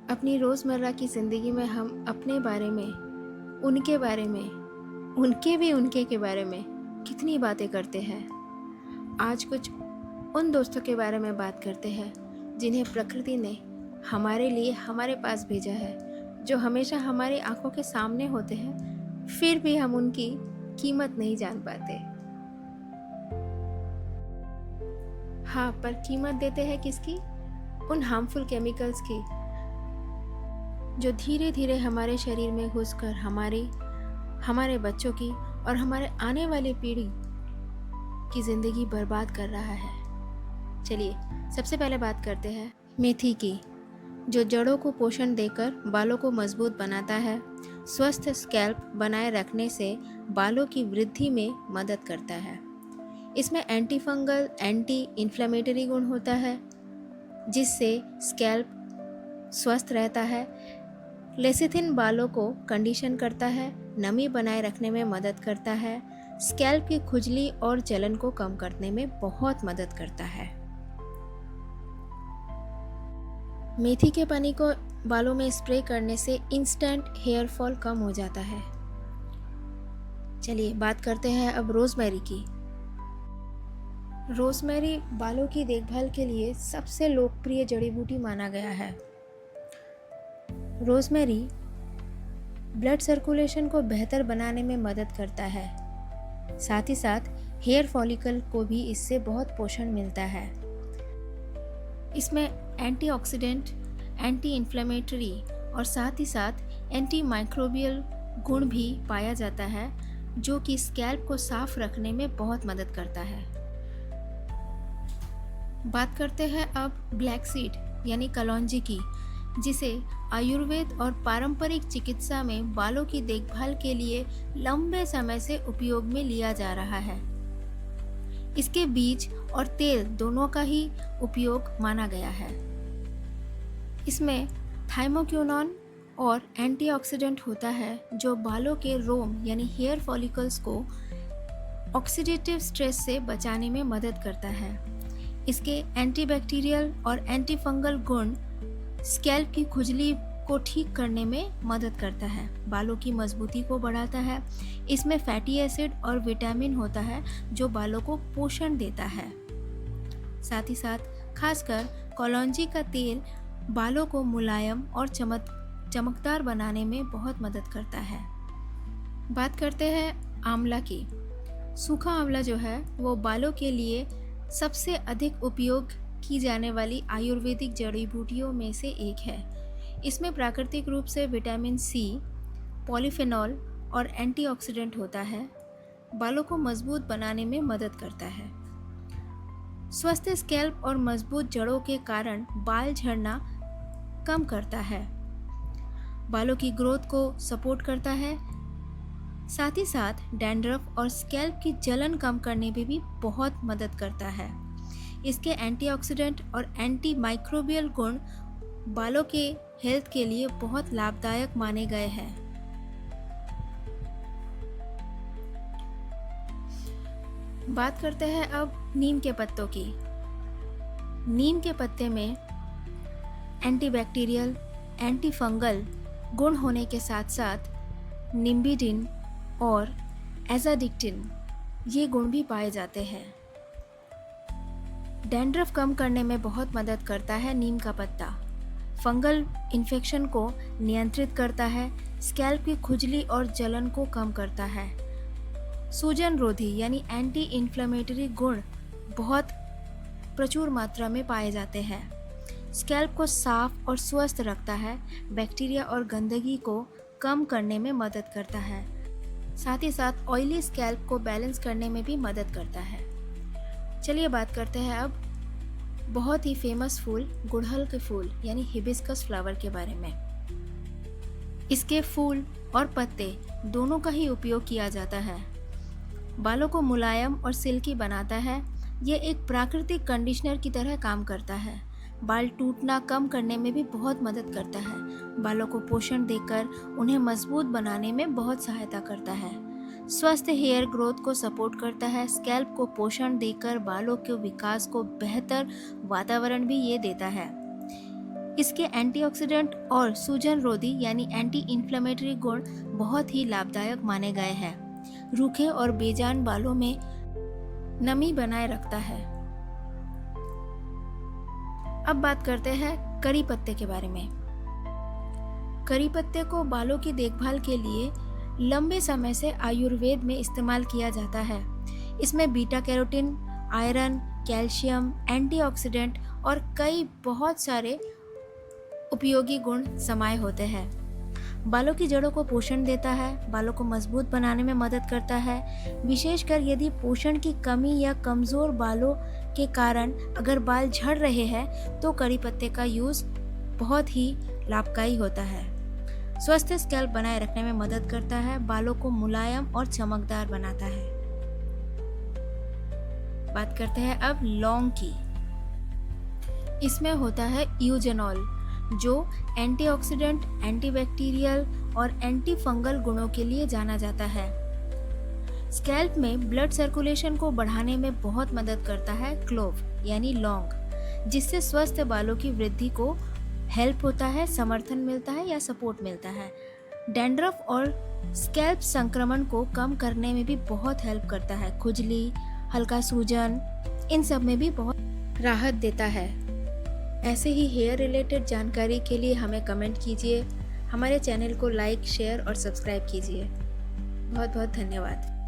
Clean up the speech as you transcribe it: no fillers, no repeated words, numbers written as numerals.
अपनी रोज़मर्रा की ज़िंदगी में हम अपने बारे में, उनके बारे में, उनके के बारे में कितनी बातें करते हैं। आज कुछ उन दोस्तों के बारे में बात करते हैं जिन्हें प्रकृति ने हमारे लिए हमारे पास भेजा है, जो हमेशा हमारी आंखों के सामने होते हैं, फिर भी हम उनकी कीमत नहीं जान पाते। हाँ, पर कीमत देते हैं किसकी? उन हार्मफुल केमिकल्स की, जो धीरे धीरे हमारे शरीर में घुसकर हमारे बच्चों की और हमारे आने वाली पीढ़ी की ज़िंदगी बर्बाद कर रहा है। चलिए, सबसे पहले बात करते हैं मेथी की, जो जड़ों को पोषण देकर बालों को मजबूत बनाता है। स्वस्थ स्कैल्प बनाए रखने से बालों की वृद्धि में मदद करता है। इसमें एंटी फंगल, एंटी इन्फ्लेमेटरी गुण होता है, जिससे स्कैल्प स्वस्थ रहता है। लेसिथिन बालों को कंडीशन करता है, नमी बनाए रखने में मदद करता है, स्कैल्प की खुजली और जलन को कम करने में बहुत मदद करता है। मेथी के पानी को बालों में स्प्रे करने से इंस्टेंट हेयर फॉल कम हो जाता है। चलिए बात करते हैं अब रोजमेरी की। रोजमेरी बालों की देखभाल के लिए सबसे लोकप्रिय जड़ी बूटी माना गया है। रोजमेरी ब्लड सर्कुलेशन को बेहतर बनाने में मदद करता है। साथ ही साथ हेयर फॉलिकल को भी इससे बहुत पोषण मिलता है। इसमें एंटीऑक्सीडेंट, एंटी इन्फ्लेमेटरी और साथ ही साथ एंटी माइक्रोबियल गुण भी पाया जाता है, जो कि स्कैल्प को साफ रखने में बहुत मदद करता है। बात करते हैं अब ब्लैक सीड यानी कलौंजी की, जिसे आयुर्वेद और पारंपरिक चिकित्सा में बालों की देखभाल के लिए लंबे समय से उपयोग में लिया जा रहा है। इसके बीज और तेल दोनों का ही उपयोग माना गया है। इसमें थाइमोक्विनोन और एंटीऑक्सीडेंट होता है, जो बालों के रोम यानी हेयर फॉलिकल्स को ऑक्सीडेटिव स्ट्रेस से बचाने में मदद करता है। इसके एंटीबैक्टीरियल और एंटीफंगल गुण स्कैल्प की खुजली को ठीक करने में मदद करता है, बालों की मजबूती को बढ़ाता है। इसमें फैटी एसिड और विटामिन होता है, जो बालों को पोषण देता है। साथ ही साथ खासकर कलौंजी का तेल बालों को मुलायम और चमकदार बनाने में बहुत मदद करता है। बात करते हैं आंवला की। सूखा आंवला जो है वो बालों के लिए सबसे अधिक उपयोग की जाने वाली आयुर्वेदिक जड़ी बूटियों में से एक है। इसमें प्राकृतिक रूप से विटामिन सी, पॉलीफेनॉल और एंटीऑक्सीडेंट होता है, बालों को मजबूत बनाने में मदद करता है। स्वस्थ स्कैल्प और मजबूत जड़ों के कारण बाल झड़ना कम करता है, बालों की ग्रोथ को सपोर्ट करता है। साथ ही साथ डैंड्रफ और स्कैल्प की जलन कम करने में भी बहुत मदद करता है। इसके एंटीऑक्सीडेंट और एंटी माइक्रोबियल गुण बालों के हेल्थ के लिए बहुत लाभदायक माने गए हैं। बात करते हैं अब नीम के पत्तों की। नीम के पत्ते में एंटीबैक्टीरियल, एंटीफंगल गुण होने के साथ साथ निम्बिडिन और एजाडिक्टिन ये गुण भी पाए जाते हैं। डैंड्रफ कम करने में बहुत मदद करता है नीम का पत्ता। फंगल इन्फेक्शन को नियंत्रित करता है, स्कैल्प की खुजली और जलन को कम करता है। सूजन रोधी यानी एंटी इन्फ्लेमेटरी गुण बहुत प्रचुर मात्रा में पाए जाते हैं। स्कैल्प को साफ और स्वस्थ रखता है, बैक्टीरिया और गंदगी को कम करने में मदद करता है। साथ ही साथ ऑयली स्कैल्प को बैलेंस करने में भी मदद करता है। चलिए बात करते हैं अब बहुत ही फेमस फूल गुड़हल के फूल यानी हिबिस्कस फ्लावर के बारे में। इसके फूल और पत्ते दोनों का ही उपयोग किया जाता है, बालों को मुलायम और सिल्की बनाता है। ये एक प्राकृतिक कंडीशनर की तरह काम करता है, बाल टूटना कम करने में भी बहुत मदद करता है, बालों को पोषण देकर उन्हें मजबूत बनाने में बहुत सहायता करता है, स्वस्थ हेयर ग्रोथ को सपोर्ट करता है, स्कैल्प को पोषण देकर बालों के विकास को बेहतर वातावरण भी ये देता है। इसके एंटीऑक्सीडेंट और सूजन रोधी यानी एंटी इन्फ्लेमेटरी गुण बहुत ही लाभदायक माने गए हैं। रूखे और बेजान बालों में नमी बनाए रखता है। अब बात करते हैं करी पत्ते के बारे में। करी पत्ते को बालों की देखभाल के लिए लंबे समय से आयुर्वेद में इस्तेमाल किया जाता है। इसमें beta carotene, iron, calcium, antioxidant और कई बहुत सारे उपयोगी गुण समाये होते हैं। बालों की जड़ों को पोषण देता है, बालों को मजबूत बनाने में मदद करता है। विशेषकर यदि पोषण की कमी या कमजोर बालों के कारण अगर बाल झड़ रहे हैं तो करी पत्ते का यूज बहुत ही लाभकारी होता है। स्वस्थ स्कैल्प बनाए रखने में मदद करता है, बालों को मुलायम और चमकदार बनाता है। बात करते हैं अब लौंग की। इसमें होता है यूजेनॉल जो एंटीऑक्सीडेंट, एंटीबैक्टीरियल और एंटी फंगल गुणों के लिए जाना जाता है। स्कैल्प में ब्लड सर्कुलेशन को बढ़ाने में बहुत मदद करता है क्लोव यानी लौंग, जिससे स्वस्थ बालों की वृद्धि को हेल्प होता है, समर्थन मिलता है या सपोर्ट मिलता है। डैंड्रफ और स्कैल्प संक्रमण को कम करने में भी बहुत हेल्प करता है। खुजली, हल्का सूजन, इन सब में भी बहुत राहत देता है। ऐसे ही हेयर रिलेटेड जानकारी के लिए हमें कमेंट कीजिए, हमारे चैनल को लाइक, शेयर और सब्सक्राइब कीजिए। बहुत बहुत धन्यवाद।